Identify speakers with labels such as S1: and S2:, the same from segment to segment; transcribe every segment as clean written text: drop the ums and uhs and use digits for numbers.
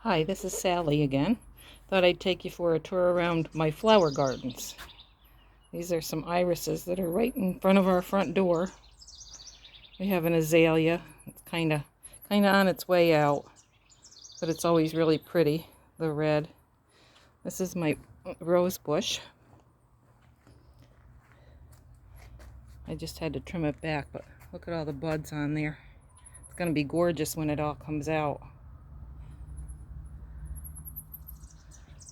S1: Hi, this is Sally again. Thought I'd take you for a tour around my flower gardens. These are some irises that are right in front of our front door. We have an azalea. It's kind of on its way out, but it's always really pretty, the red. This is my rose bush. I just had to trim it back, but look at all the buds on there. It's going to be gorgeous when it all comes out.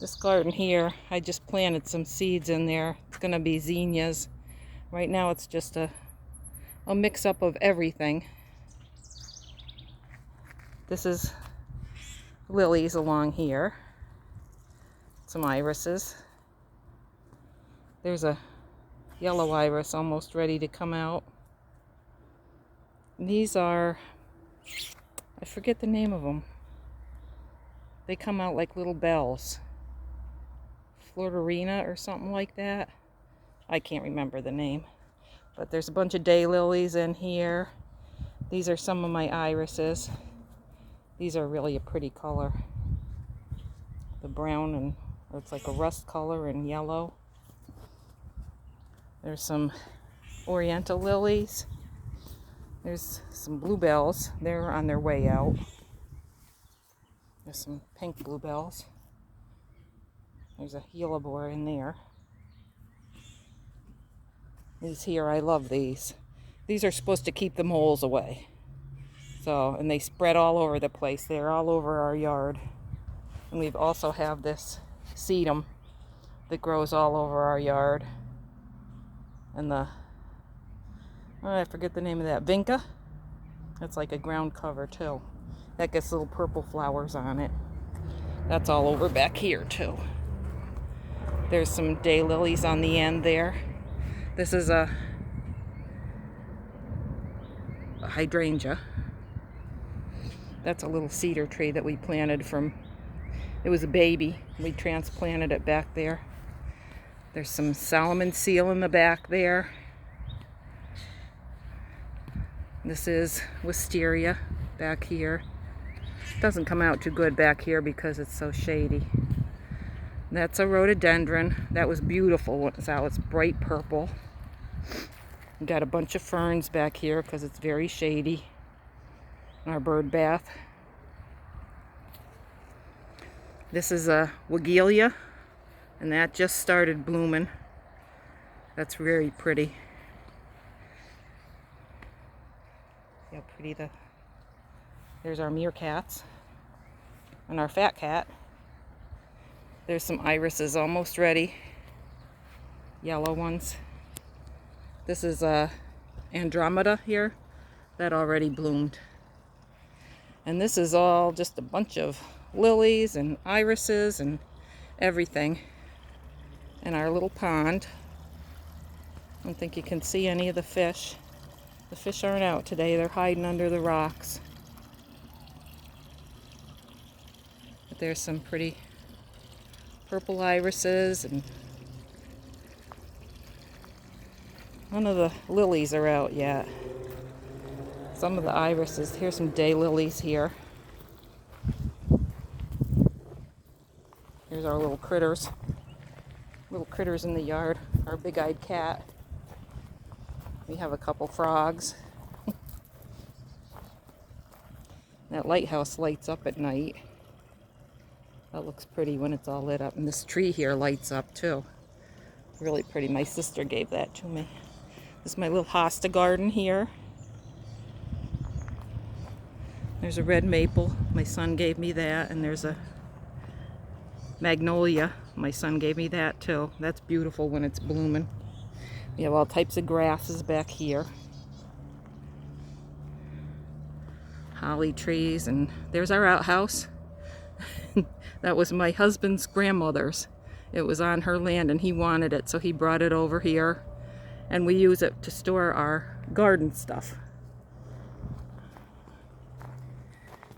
S1: This garden here, I just planted some seeds in there. It's going to be zinnias. Right now it's just a mix-up of everything. This is lilies along here. Some irises. There's a yellow iris almost ready to come out. These are, I forget the name of them. They come out like little bells. Florina or something like that. I can't remember the name. But there's a bunch of daylilies in here. These are some of my irises. These are really a pretty color. The brown and, or it's like a rust color and yellow. There's some oriental lilies. There's some bluebells. They're on their way out. There's some pink bluebells. There's a hellebore in there. These here, I love these. These are supposed to keep the moles away. So, and they spread all over the place. They're all over our yard. And we also have this sedum that grows all over our yard. And the, oh, I forget the name of that, vinca. That's like a ground cover too. That gets little purple flowers on it. That's all over back here too. There's some daylilies on the end there. This is a hydrangea. That's a little cedar tree that we planted from, it was a baby. We transplanted it back there. There's some Solomon seal in the back there. This is wisteria back here. Doesn't come out too good back here because it's so shady. That's a rhododendron. That was beautiful when it's out. It's bright purple. We got a bunch of ferns back here because it's very shady. Our bird bath. This is a weigela, and that just started blooming. That's very pretty. See how pretty there's our meerkats and our fat cat. There's some irises almost ready. Yellow ones. This is Andromeda here. That already bloomed. And this is all just a bunch of lilies and irises and everything in our little pond. I don't think you can see any of the fish. The fish aren't out today. They're hiding under the rocks. But there's some pretty purple irises, and none of the lilies are out yet. Some of the irises. Here's some daylilies here. Here's our little critters. Little critters in the yard. Our big-eyed cat. We have a couple frogs. That lighthouse lights up at night. That looks pretty when it's all lit up. And this tree here lights up too. Really pretty. My sister gave that to me. This is my little hosta garden here. There's a red maple. My son gave me that. And there's a magnolia. My son gave me that too. That's beautiful when it's blooming. We have all types of grasses back here. Holly trees. And there's our outhouse. That was my husband's grandmother's. It was on her land and he wanted it, so he brought it over here. And we use it to store our garden stuff.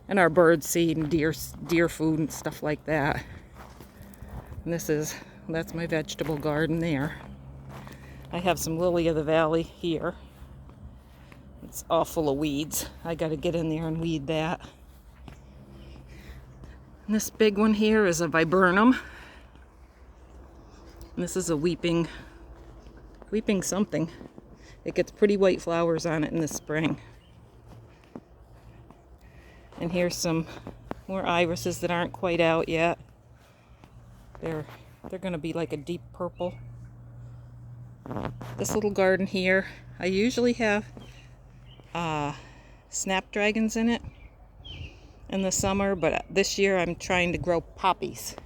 S1: And our bird seed and deer food and stuff like that. And that's my vegetable garden there. I have some lily of the valley here. It's all full of weeds. I gotta get in there and weed that. And this big one here is a viburnum. And this is a weeping something. It gets pretty white flowers on it in the spring. And here's some more irises that aren't quite out yet. They're going to be like a deep purple. This little garden here, I usually have snapdragons in it in the summer, but this year I'm trying to grow poppies.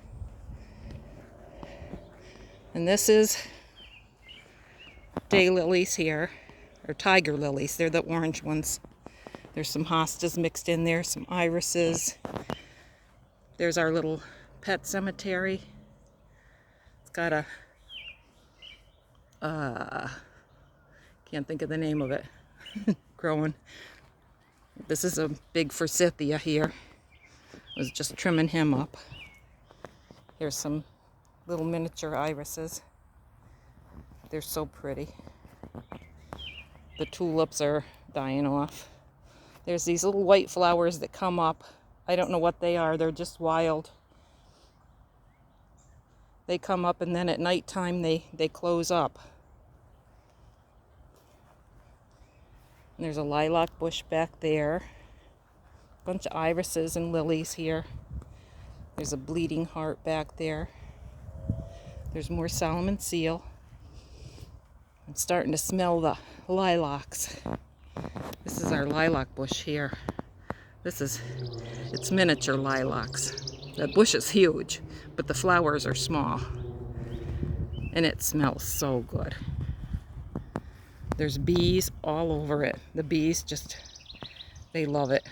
S1: And this is daylilies here, or tiger lilies. They're the orange ones. There's some hostas mixed in there, some irises. There's our little pet cemetery. It's got a can't think of the name of it. Growing. This is a big forsythia here. I was just trimming him up. Here's some little miniature irises. They're so pretty. The tulips are dying off. There's these little white flowers that come up. I don't know what they are. They're just wild. They come up and then at nighttime they close up. And there's a lilac bush back there. A bunch of irises and lilies here. There's a bleeding heart back there. There's more Solomon seal. I'm starting to smell the lilacs. This is our lilac bush here. It's miniature lilacs. The bush is huge, but the flowers are small. And it smells so good. There's bees all over it. The bees they love it.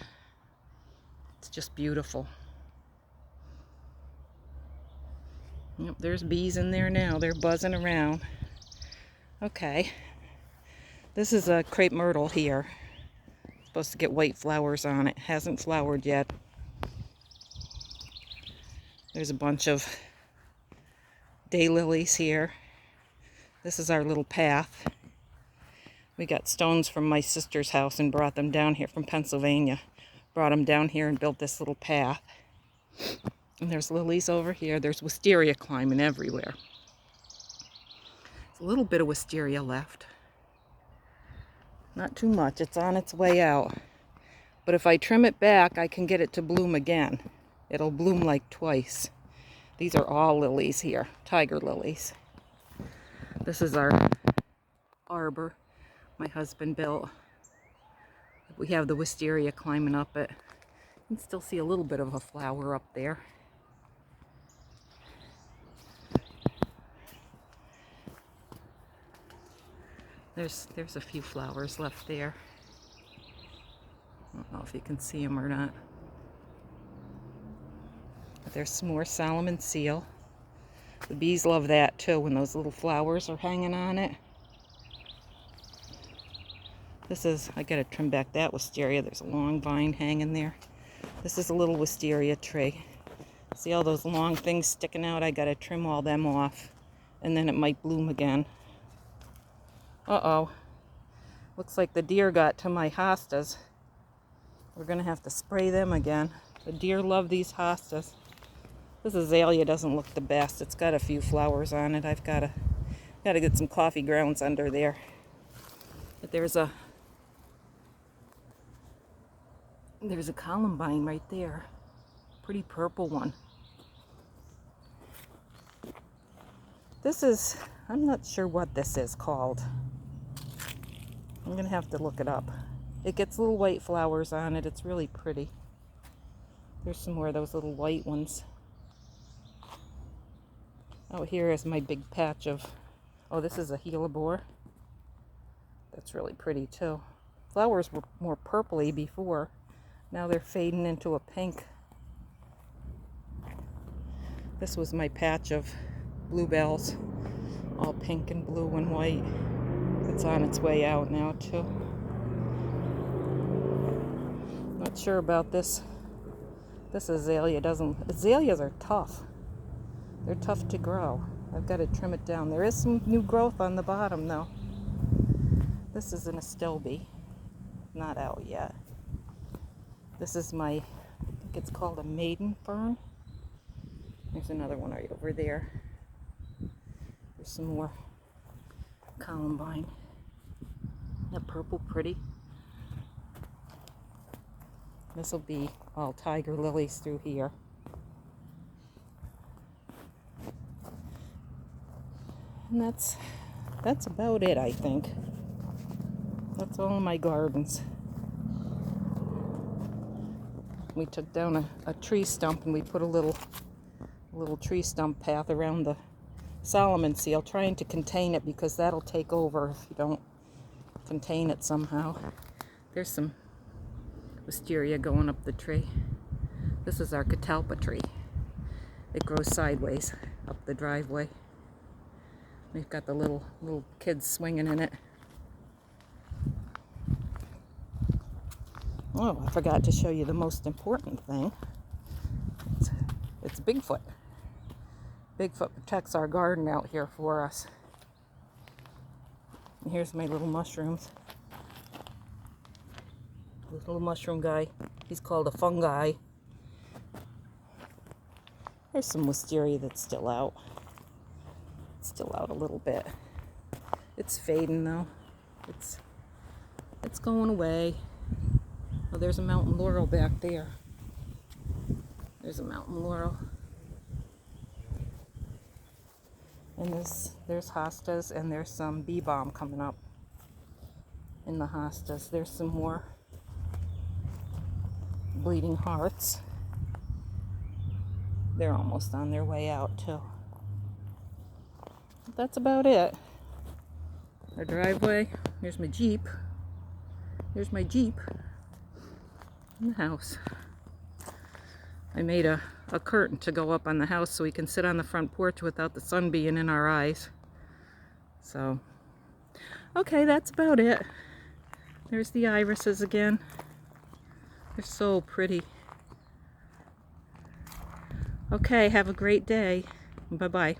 S1: It's just beautiful. Yep, there's bees in there now. They're buzzing around. Okay. This is a crepe myrtle here. It's supposed to get white flowers on it. Hasn't flowered yet. There's a bunch of daylilies here. This is our little path. We got stones from my sister's house and brought them down here from Pennsylvania. Brought them down here and built this little path. And there's lilies over here. There's wisteria climbing everywhere. There's a little bit of wisteria left. Not too much. It's on its way out. But if I trim it back, I can get it to bloom again. It'll bloom like twice. These are all lilies here. Tiger lilies. This is our arbor my husband built. We have the wisteria climbing up it. You can still see a little bit of a flower up there. There's a few flowers left there. I don't know if you can see them or not. But there's some more Solomon seal. The bees love that too when those little flowers are hanging on it. I gotta trim back that wisteria. There's a long vine hanging there. This is a little wisteria tree. See all those long things sticking out? I gotta trim all them off and then it might bloom again. Uh-oh. Looks like the deer got to my hostas. We're gonna have to spray them again. The deer love these hostas. This azalea doesn't look the best. It's got a few flowers on it. I've gotta get some coffee grounds under there. But there's a columbine right there. Pretty purple one. I'm not sure what this is called. I'm gonna have to look it up. It gets little white flowers on it. It's really pretty. There's some more of those little white ones. Oh, here is my big patch of, this is a hellebore. That's really pretty too. Flowers were more purpley before. Now they're fading into a pink. This was my patch of bluebells, all pink and blue and white. It's on its way out now too. Not sure about this. This azalea azaleas are tough. They're tough to grow. I've got to trim it down. There is some new growth on the bottom though. This is an astilbe. Not out yet. This is I think it's called a maiden fern. There's another one right over there. There's some more columbine. That purple pretty. This will be all tiger lilies through here. And that's about it, I think. That's all in my gardens. We took down a tree stump and we put a little tree stump path around the Solomon seal, trying to contain it because that'll take over if you don't contain it somehow. There's some wisteria going up the tree. This is our catalpa tree. It grows sideways up the driveway. We've got the little kids swinging in it. Oh, I forgot to show you the most important thing. It's Bigfoot. Bigfoot protects our garden out here for us. And here's my little mushrooms. This little mushroom guy, he's called a fungi. There's some wisteria that's still out. It's still out a little bit. It's fading though. It's going away. Oh, there's a mountain laurel back there. There's a mountain laurel. And there's hostas, and there's some bee balm coming up in the hostas. There's some more bleeding hearts. They're almost on their way out too. But that's about it. Our driveway. Here's my Jeep. Here's my Jeep in the house. I made a curtain to go up on the house so we can sit on the front porch without the sun being in our eyes. So, okay, that's about it. There's the irises again. They're so pretty. Okay, have a great day. Bye-bye.